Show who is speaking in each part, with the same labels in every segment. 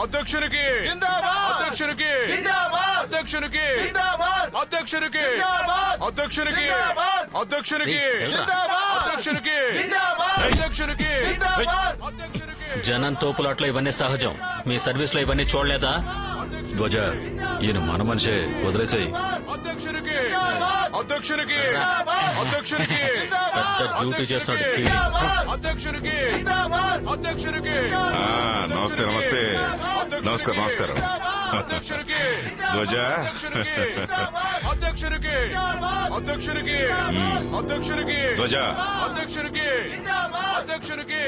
Speaker 1: అధ్యక్షునికి అధ్యక్షునికి అధ్యక్షునికి అధ్యక్షునికి అధ్యక్షునికి అధ్యక్షునికి అధ్యక్షునికి అధ్యక్షునికి
Speaker 2: జనం తోపులాట్లో ఇవన్నీ సహజం. మీ సర్వీస్ లో ఇవన్నీ చూడలేదా?
Speaker 3: ధ్వజ, ఈయన మన మనిషే, వదిలేసాయి.
Speaker 1: అధ్యక్షునికి అధ్యక్షునికి అధ్యక్షునికి
Speaker 2: పెద్ద డ్యూటీ చేస్తున్నాడు.
Speaker 1: అధ్యక్షునికి అధ్యక్షునికి
Speaker 4: నమస్తే నమస్తే నమస్కారం నమస్కారం.
Speaker 1: అధ్యక్షునికి
Speaker 4: ధ్వజ,
Speaker 1: అధ్యక్షునికి అధ్యక్షునికి అధ్యక్షునికి
Speaker 4: ధ్వజ,
Speaker 1: అధ్యక్షునికి అధ్యక్షునికి.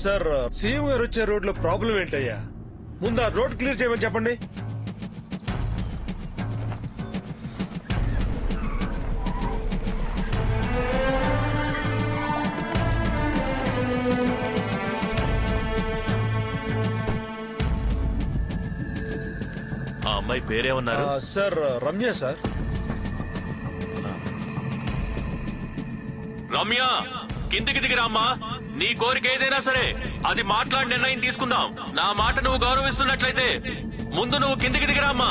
Speaker 5: సార్, సీఎం గారు వచ్చే రోడ్ లో ప్రాబ్లం ఏంటయ్యా? ముందు ఆ రోడ్ క్లియర్ చేయమని చెప్పండి.
Speaker 6: ఆ అమ్మాయి పేరేమన్నారు?
Speaker 5: Sir, Ramya sir.
Speaker 6: రమ్య, కిందికి దిగిరామ్మా. నీ కోరిక ఏదైనా సరే అది మాట్లాడి నిర్ణయం తీసుకుందాం. నా మాట నువ్వు గౌరవిస్తున్నట్లయితే ముందు నువ్వు కిందికి దిగిరామ్మా.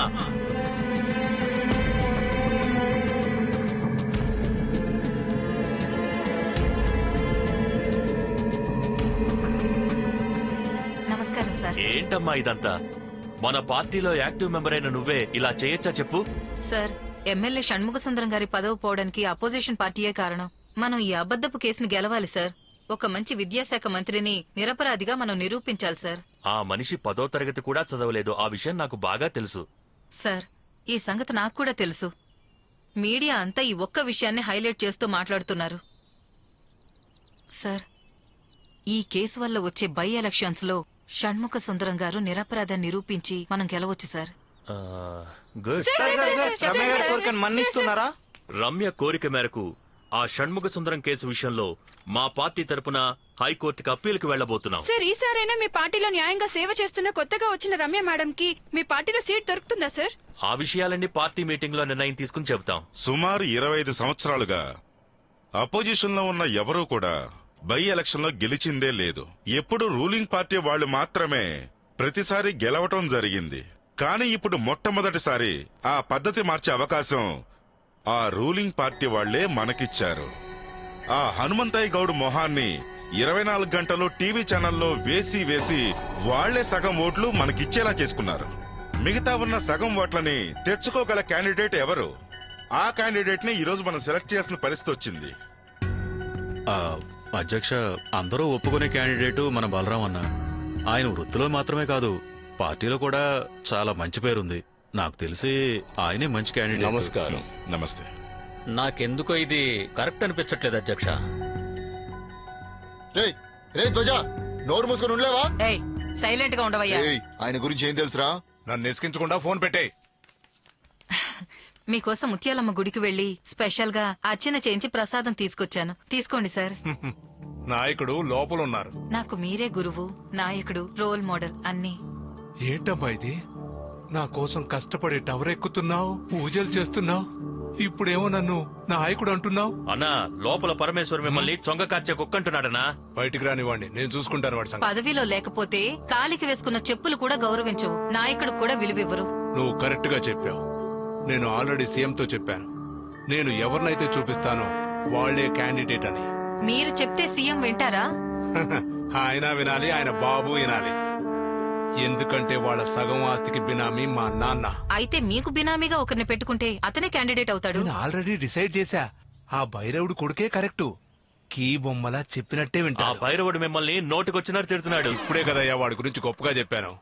Speaker 7: నమస్కారం సార్.
Speaker 6: ఏంటమ్మా ఇదంతా? మన పార్టీలో యాక్టివ్ మెంబర్ అయిన నువ్వే ఇలా చేయొచ్చా చెప్పు?
Speaker 7: సార్, ఎమ్మెల్యే షణ్ముఖ సుందరం గారి పదవి పోవడానికి అపోజిషన్ పార్టీయే కారణం. మనం ఈ అబద్ధపు కేసును గెలవాలి సార్. ఒక మంచి విద్యాశాఖ మంత్రిని నిరపరాధిగా మనం నిరూపించాలి సార్.
Speaker 6: ఆ మనిషి 10వ తరగతి కూడా చదవలేదు. ఆ విషయం నాకు బాగా తెలుసు.
Speaker 7: సార్, ఈ సంగతి నాకు కూడా తెలుసు. మీడియా అంతా ఈ ఒక్క విషయాన్ని హైలైట్ చేస్తూ మాట్లాడుతున్నారు. సార్, ఈ కేసు వల్ల వచ్చే బై ఎలక్షన్స్ లో షణ్ముఖ సుందరం గారు నిరపరాధాన్ని నిరూపించి మనం గెలవచ్చు సార్.
Speaker 6: గుడ్. రమ్య కోరిక మేరకు ఆ షణ్ముఖ సుందరం కేసు విషయంలో మా పార్టీ తరపున హైకోర్టుకి అప్పీలుకి వెళ్లబోతున్నాం.
Speaker 8: సార్, ఈసారైనా మీ పార్టీలో న్యాయంగా సేవ చేస్తున్న కొత్తగా వచ్చిన రమ్య మేడం కి మీ పార్టీలో సీట్ దొరుకుతుందా సార్?
Speaker 6: ఆ విషయాలన్నీ పార్టీ మీటింగ్ లో నిర్ణయం తీసుకుని చెబుతాం.
Speaker 4: సుమారు 25 సంవత్సరాలుగా అపోజిషన్ లో ఉన్న ఎవరూ కూడా బై ఎలక్షన్ లో గెలిచిందే లేదు. ఎప్పుడు రూలింగ్ పార్టీ వాళ్లు మాత్రమే ప్రతిసారి గెలవటం జరిగింది. కానీ ఇప్పుడు మొట్టమొదటిసారి ఆ పద్ధతి మార్చే అవకాశం ఆ రూలింగ్ పార్టీ వాళ్లే మనకిచ్చారు. ఆ హనుమంతయ్య గౌడ్ మొహాన్ని 24 గంటలు టీవీ ఛానల్లో వేసి వాళ్లే సగం ఓట్లు మనకిచ్చేలా చేసుకున్నారు. మిగతా ఉన్న సగం ఓట్లని తెచ్చుకోగల క్యాండిడేట్ ఎవరు? ఆ క్యాండిడేట్ ని ఈరోజు మనం సెలెక్ట్ చేసిన పరిస్థితి వచ్చింది.
Speaker 3: అధ్యక్ష, అందరూ ఒప్పుకునే క్యాండిడేటు మన బలరాం అన్న. ఆయన వృత్తిలో మాత్రమే కాదు, పార్టీలో కూడా చాలా మంచి పేరుంది. నాకు తెలిసి ఆయనే మంచి క్యాండిడేట్.
Speaker 2: నమస్కారం.
Speaker 4: నమస్తే.
Speaker 2: నాకెందుకో ఇది కరెక్ట్ అనిపించట్లేదు అధ్యక్ష.
Speaker 9: రే ధ్వజ, నోరు మూసుకొని ఉండలేవా?
Speaker 7: సైలెంట్ గా ఉండవయ్యా.
Speaker 9: ఆయన గురించి ఏం తెలుసురా?
Speaker 1: నన్ను ఎసికించకుండా ఫోన్ పెట్టే.
Speaker 7: మీకోసం ముత్యాలమ్మ గుడికి వెళ్లి స్పెషల్ గా అర్చన చేయించి ప్రసాదం తీసుకొచ్చాను. తీసుకోండి సార్.
Speaker 1: నాయకుడు లోపలున్నారు.
Speaker 7: నాకు మీరే గురువు, నాయకుడు, రోల్ మోడల్ అన్నీ.
Speaker 10: ఏంటమ్మా ఇది? నా కోసం కష్టపడి టవర్ ఎక్కుతున్నావు, పూజలు చేస్తున్నావు, ఇప్పుడేమో నన్ను నాయకుడు అంటున్నావు?
Speaker 6: అన్నా, లోపల పరమేశ్వర్ మిమ్మల్ని చొంగ కార్చే కుక్కంటున్నాడనా?
Speaker 1: బయటికి రానివ్వండి, నేను చూసుకుంటాను వాడి సంగతి.
Speaker 7: పదవిలో లేకపోతే కాలికి వేసుకున్న చెప్పులు కూడా గౌరవించవు, నాయకుడు కూడా విలువివ్వరు.
Speaker 1: నువ్వు కరెక్ట్ గా చెప్పావు. నేను ఆల్రెడీ సీఎంతో చెప్పాను, నేను ఎవరినైతే చూపిస్తానో వాళ్లే క్యాండిడేట్ అని.
Speaker 7: మీరు చెప్తే సీఎం వింటారా?
Speaker 1: ఆయన వినాలి, ఆయన బాబు వినాలి. ఎందుకంటే వాళ్ళ సగం ఆస్తికి బినామీ మా నాన్న.
Speaker 7: అయితే మీకు బినామీగా ఒకరిని పెట్టుకుంటే అతనే క్యాండిడేట్ అవుతాడు.
Speaker 10: నేను ఆల్రెడీ డిసైడ్ చేశా. ఆ భైరవుడు కొడుకే కరెక్టు. కీ బొమ్మలా చెప్పినట్టే వింటా.
Speaker 6: ఆ భైరవుడు మిమ్మల్ని నోటికొచ్చినట్టు తిడుతున్నాడు.
Speaker 1: ఇప్పుడే కదయ్యా వాడి గురించి గొప్పగా చెప్పాను.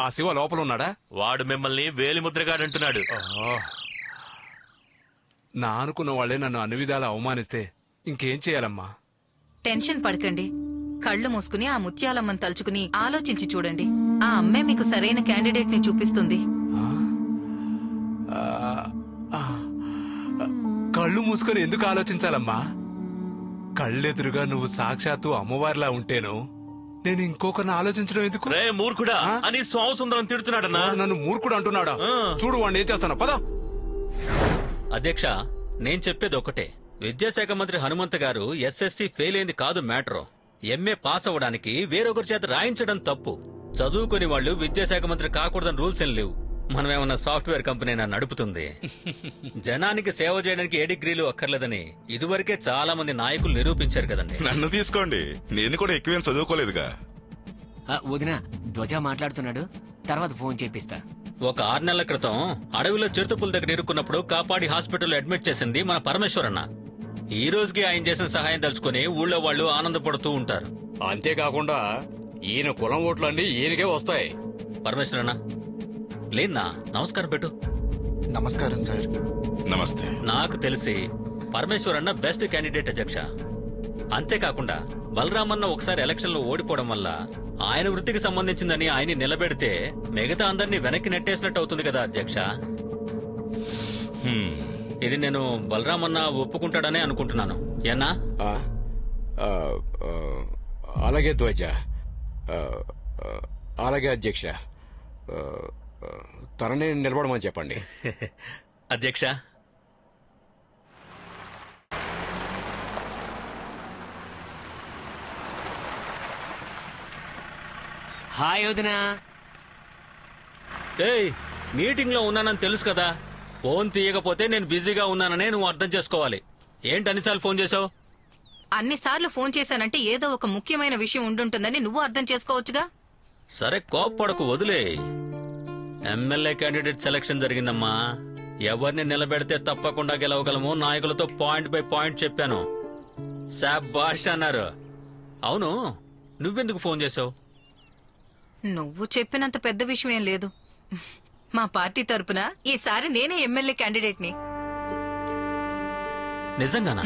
Speaker 1: ఆ శివ లోపల ఉన్నాడా?
Speaker 6: వాడు మిమ్మల్ని వేలిముద్రగాడంటున్నాడు.
Speaker 1: నా అనుకున్న వాళ్లే నన్ను అన్ని విధాలా అవమానిస్తే ఇంకేం చేయాలమ్మా?
Speaker 7: టెన్షన్ పడకండి. కళ్లు మూసుకుని ఆ ముత్యాలమ్మని తలుచుకుని ఆలోచించి చూడండి. ఆ అమ్మే మీకు సరైన క్యాండిడేట్ ని చూపిస్తుంది.
Speaker 1: కళ్ళు మూసుకొని ఎందుకు ఆలోచించాలమ్మా? కళ్ళెదురుగా నువ్వు సాక్షాత్తు అమ్మవారిలా ఉంటేను నేను ఇంకొకరిని ఆలోచించడం ఎందుకు?
Speaker 6: రే మూర్ఖుడా అని సోమసుందరం తిడుతున్నాడన్నా.
Speaker 1: నన్ను మూర్ఖుడు అంటున్నాడా? చూడు వాడిని ఏం చేస్తాను. పద.
Speaker 2: అధ్యక్ష, నేను చెప్పేది ఒకటే. విద్యాశాఖ మంత్రి హనుమంత్ గారు ఎస్ఎస్సి ఫెయిల్ అయింది కాదు మ్యాటర్. ఎంఏ పాస్ అవ్వడానికి వేరొకరి చేత రాయించడం తప్పు. చదువుకుని వాళ్ళు విద్యాశాఖ మంత్రి కాకూడదని రూల్స్ ఏం లేవు. మనమేమన్నా సాఫ్ట్వేర్ కంపెనీ నడుపుతుంది. జనానికి సేవ చేయడానికి ఏ డిగ్రీలు అక్కర్లేదని ఇదివరకే చాలా మంది నాయకులు నిరూపించారు కదండి.
Speaker 4: నన్ను తీసుకోండి, నేను కూడా ఎక్కువేం చదువుకోలేదుగా.
Speaker 11: వదిన, ధ్వజ మాట్లాడుతున్నాడు, తర్వాత ఫోన్ చేపిస్తా.
Speaker 2: ఒక 6 నెలల క్రితం అడవిలో చిరుతపుల దగ్గర ఇరుక్కున్నప్పుడు కాపాడి హాస్పిటల్లో అడ్మిట్ చేసింది మన పరమేశ్వరన్న. ఈ రోజుకి ఆయన చేసిన సహాయం తలుచుకుని ఊళ్ళో వాళ్ళు ఆనందపడుతూ ఉంటారు.
Speaker 12: అంతేకాకుండా ఈయన కులం ఓట్లన్నీ ఈయనకే వస్తాయి.
Speaker 2: పరమేశ్వరన్న లేనా, నమస్కారం పెట్టు.
Speaker 9: నమస్కారం సార్.
Speaker 4: నమస్తే.
Speaker 2: నాకు తెలిసి పరమేశ్వరన్న బెస్ట్ క్యాండిడేట్ అధ్యక్ష. అంతేకాకుండా బలరామన్న ఒకసారి ఎలక్షన్ లో ఓడిపోవడం వల్ల ఆయన వృత్తికి సంబంధించిందని ఆయన నిలబెడితే మిగతా అందరినీ వెనక్కి నెట్టేసినట్టు అవుతుంది కదా అధ్యక్ష. ఇది నేను బలరామన్న ఒప్పుకుంటాడనే అనుకుంటున్నాను. ఏనా?
Speaker 12: అలాగే ధ్వజ, అలాగే అధ్యక్ష. తననే నిలబడమని చెప్పండి.
Speaker 2: అధ్యక్ష,
Speaker 11: హాయ్ వదినా.
Speaker 2: ఏయ్, మీటింగ్ లో ఉన్నానని తెలుసు కదా. ఫోన్ తీయకపోతే నేను బిజీగా ఉన్నాననే నువ్వు అర్థం చేసుకోవాలి. ఏంటి అన్నిసార్లు ఫోన్ చేసావు?
Speaker 7: అన్నిసార్లు ఫోన్ చేశానంటే ఏదో ఒక ముఖ్యమైన విషయం ఉండుంటుందని నువ్వు అర్థం చేసుకోవచ్చుగా.
Speaker 2: సరే, కోప్పడకు, వదిలే. ఎమ్మెల్యే క్యాండిడేట్ సెలక్షన్ జరిగిందమ్మా. ఎవరిని నిలబెడితే తప్పకుండా గెలవగలము నాయకులతో పాయింట్ బై పాయింట్ చెప్పాను. శాబాష్ అన్నారు. అవును, నువ్వెందుకు ఫోన్ చేసావు?
Speaker 7: నువ్వు చెప్పినంత పెద్ద విషయం ఏం లేదు. మా పార్టీ తరపున ఈసారి నేనే ఎమ్మెల్యే క్యాండిడేట్ ని.
Speaker 2: నిజంగానా?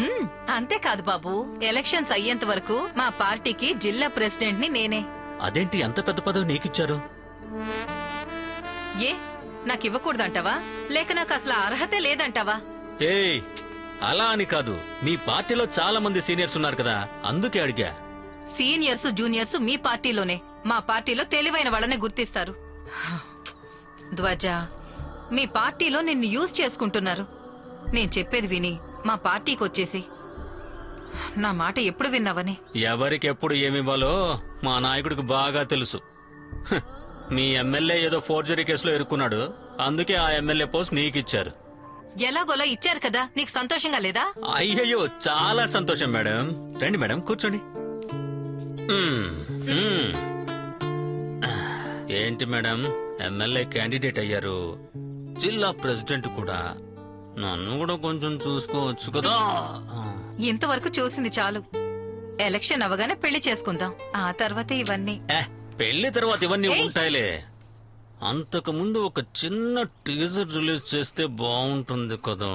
Speaker 7: అంతేకాదు బాబు, ఎలక్షన్స్ అయ్యేంత వరకు మా పార్టీకి జిల్లా ప్రెసిడెంట్ ని నేనే.
Speaker 2: అదేంటి అంత పెద్ద పదవి నీకిచ్చారు?
Speaker 7: ఏ, నాకు ఇవ్వకూడదంటావా? లేక నాకు అసలు అర్హతే లేదంటావా?
Speaker 2: ఏయ్, అలా అని కాదు. మీ పార్టీలో చాలా మంది సీనియర్స్ ఉన్నారు కదా, అందుకే అడిగా.
Speaker 7: సీనియర్స్ జూనియర్స్ మీ పార్టీలోనే. మా పార్టీలో తెలివైన వాళ్ళనే గుర్తిస్తారు. ధ్వజ, మీ పార్టీలో నిన్ను యూజ్ చేసుకుంటున్నారు. నేను చెప్పేది విని మా పార్టీకి వచ్చేసి నా మాట ఎప్పుడు విన్నావని.
Speaker 2: ఎవరికెప్పుడు ఏమివ్వాలో మా నాయకుడికి బాగా తెలుసు. హ్, మీ ఎమ్మెల్యే ఏదో ఫోర్జరీ కేసులో ఇరుక్కున్నాడు, అందుకే ఆ ఎమ్మెల్యే పోస్ట్ నీకిచ్చారు.
Speaker 7: ఎలాగోలా ఇచ్చారు కదా, నీకు సంతోషంగా లేదా?
Speaker 2: అయ్యయ్యో, చాలా సంతోషం మేడం. రండి మేడం, కూర్చోండి. ఏంటి మేడం, ఎమ్మెల్యే క్యాండిడేట్ అయ్యారు, జిల్లా ప్రెసిడెంట్ కూడా. నన్ను కూడా కొంచెం చూసుకోవచ్చు కదా.
Speaker 7: ఇంతవరకు చూసింది చాలు. ఎలక్షన్ అవగానే పెళ్లి చేసుకుందాం, ఆ తర్వాతే ఇవన్నీ.
Speaker 2: పెళ్లి తర్వాత ఇవన్నీ ఉంటాయిలే. అంతకు ముందు ఒక చిన్న టీజర్ రిలీజ్ చేస్తే బాగుంటుంది కదా.